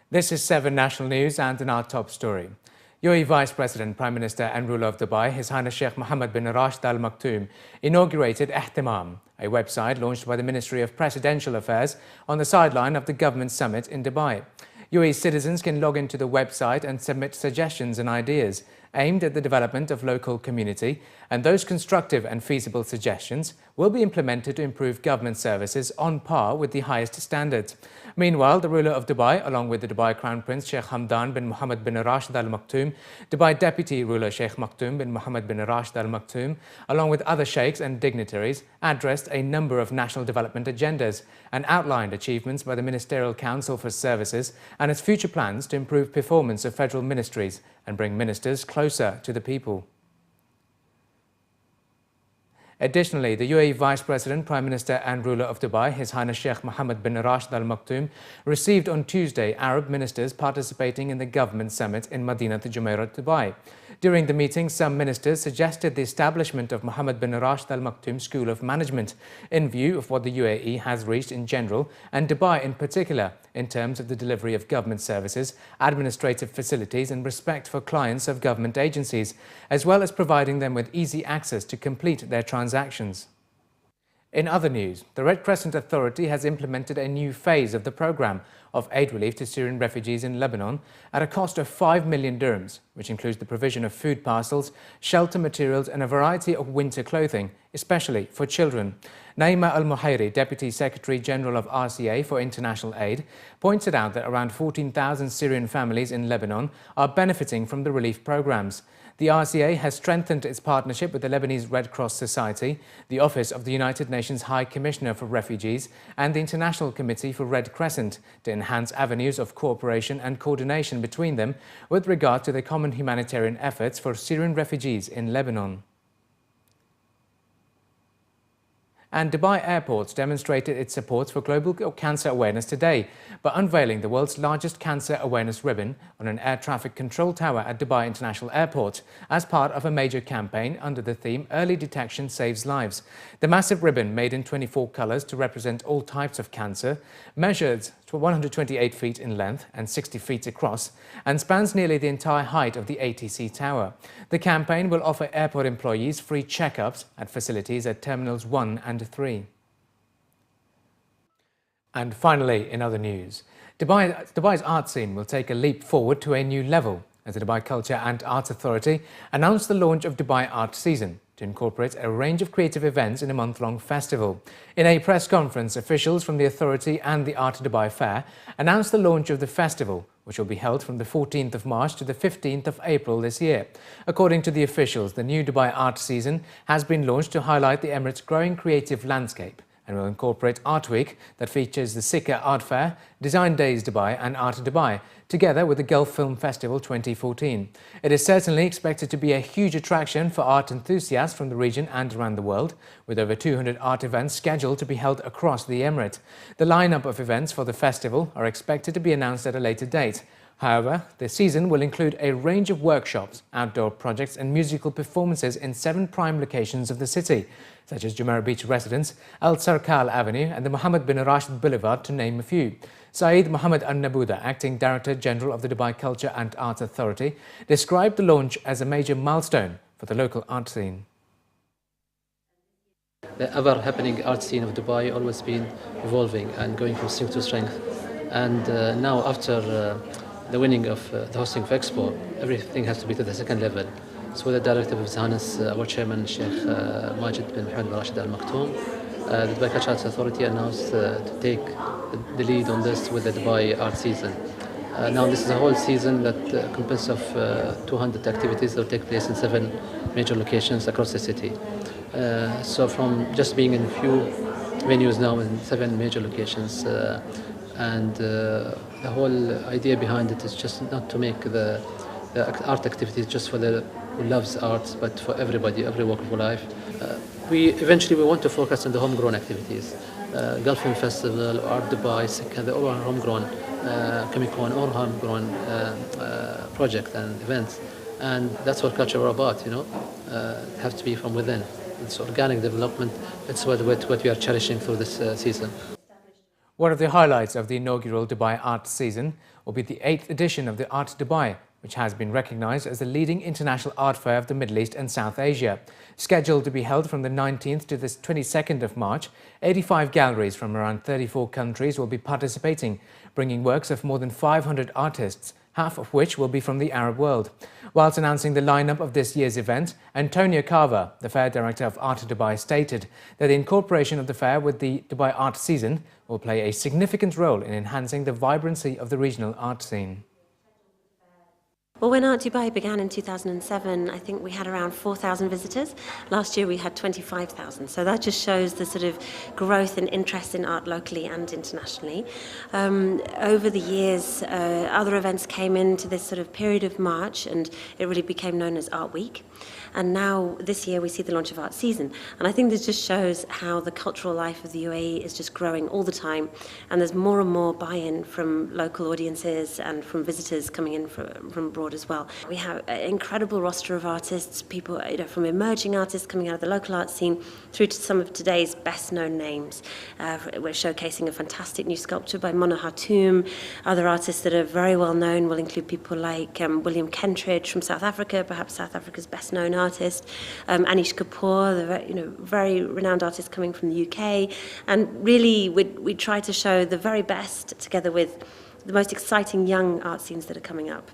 This is 7 National News, and in our top story. UAE Vice President, Prime Minister and ruler of Dubai, His Highness Sheikh Mohammed bin Rashid Al Maktoum, inaugurated Ihtimam, a website launched by the Ministry of Presidential Affairs on the sideline of the government summit in Dubai. UAE citizens can log into the website and submit suggestions and ideas aimed at the development of local community, and those constructive and feasible suggestions will be implemented to improve government services on par with the highest standards. Meanwhile, the ruler of Dubai, along with the Dubai Crown Prince Sheikh Hamdan bin Mohammed bin Rashid Al Maktoum, Dubai Deputy Ruler Sheikh Maktoum bin Mohammed bin Rashid Al Maktoum, along with other sheikhs and dignitaries, addressed a number of national development agendas and outlined achievements by the Ministerial Council for Services and its future plans to improve performance of federal ministries and bring ministers closer to the people. Additionally, the UAE Vice President, Prime Minister and ruler of Dubai, His Highness Sheikh Mohammed bin Rashid Al Maktoum, received on Tuesday Arab ministers participating in the government summit in Madinat Jumeirah, Dubai. During the meeting, some ministers suggested the establishment of Mohammed bin Rashid Al Maktoum School of Management in view of what the UAE has reached in general and Dubai in particular in terms of the delivery of government services, administrative facilities and respect for clients of government agencies, as well as providing them with easy access to complete their transactions. In other news, the Red Crescent Authority has implemented a new phase of the program of aid relief to Syrian refugees in Lebanon at a cost of 5 million dirhams, which includes the provision of food parcels, shelter materials and a variety of winter clothing, especially for children. Naima Al-Muhairi, Deputy Secretary General of RCA for International Aid, pointed out that around 14,000 Syrian families in Lebanon are benefiting from the relief programs. The RCA has strengthened its partnership with the Lebanese Red Cross Society, the Office of the United Nations High Commissioner for Refugees, and the International Committee for Red Crescent to enhance avenues of cooperation and coordination between them with regard to the common humanitarian efforts for Syrian refugees in Lebanon. And Dubai Airport demonstrated its support for global cancer awareness today by unveiling the world's largest cancer awareness ribbon on an air traffic control tower at Dubai International Airport as part of a major campaign under the theme Early Detection Saves Lives. The massive ribbon, made in 24 colors to represent all types of cancer, measures 128 feet in length and 60 feet across and spans nearly the entire height of the ATC tower. The campaign will offer airport employees free checkups at facilities at Terminals 1 and 3. And finally, in other news, Dubai's art scene will take a leap forward to a new level as the Dubai Culture and Arts Authority announced the launch of Dubai Art Season to incorporate a range of creative events in a month-long festival. In a press conference, officials from the authority and the Art Dubai Fair announced the launch of the festival, which will be held from the 14th of March to the 15th of April this year. According to the officials, the new Dubai Art Season has been launched to highlight the Emirates' growing creative landscape and will incorporate Art Week that features the Sikka Art Fair, Design Days Dubai and Art Dubai, together with the Gulf Film Festival 2014. It is certainly expected to be a huge attraction for art enthusiasts from the region and around the world, with over 200 art events scheduled to be held across the Emirate. The lineup of events for the festival are expected to be announced at a later date. However, the season will include a range of workshops, outdoor projects and musical performances in 7 prime locations of the city, such as Jumeirah Beach Residence, Al Sarkal Avenue and the Mohammed bin Rashid Boulevard, to name a few. Saeed Mohammed Al-Nabouda, Acting Director General of the Dubai Culture and Arts Authority, described the launch as a major milestone for the local art scene. The ever-happening art scene of Dubai always been evolving and going from strength to strength. And now, after the winning of the hosting of Expo, everything has to be to the second level. So with the directive of His Highness, our chairman, Sheikh Majid bin Mohammed bin Rashid Al Maktoum, the Dubai Culture Arts Authority announced to take the lead on this with the Dubai Art Season. Now this is a whole season that consists of 200 activities that will take place in 7 major locations across the city. So from just being in a few venues now in 7 major locations, and the whole idea behind it is just not to make the art activities just for the who loves arts, but for everybody, every walk of life. We eventually want to focus on the homegrown activities. Gulf Film Festival, Art Dubai, Sikka, they're all homegrown, Comic-Con, all homegrown projects and events. And that's what culture are about, you know. It has to be from within. It's organic development. It's what we are cherishing through this season. One of the highlights of the inaugural Dubai Art Season will be the 8th edition of the Art Dubai, which has been recognized as the leading international art fair of the Middle East and South Asia. Scheduled to be held from the 19th to the 22nd of March, 85 galleries from around 34 countries will be participating, bringing works of more than 500 artists, half of which will be from the Arab world. Whilst announcing the lineup of this year's event, Antonio Carver, the fair director of Art Dubai, stated that the incorporation of the fair with the Dubai Art Season will play a significant role in enhancing the vibrancy of the regional art scene. Well, when Art Dubai began in 2007, I think we had around 4,000 visitors. Last year we had 25,000. So that just shows the sort of growth and interest in art locally and internationally. Over the years, other events came into this sort of period of March, and it really became known as Art Week. And now this year we see the launch of Art Season. And I think this just shows how the cultural life of the UAE is just growing all the time. And there's more and more buy-in from local audiences and from visitors coming in from abroad as well. We have an incredible roster of artists, people from emerging artists coming out of the local art scene through to some of today's best known names. We're showcasing a fantastic new sculpture by Mona Hatoum. Other artists that are very well known will include people like William Kentridge from South Africa, perhaps South Africa's best known artist, Anish Kapoor, the very renowned artist coming from the UK. And really we try to show the very best together with the most exciting young art scenes that are coming up.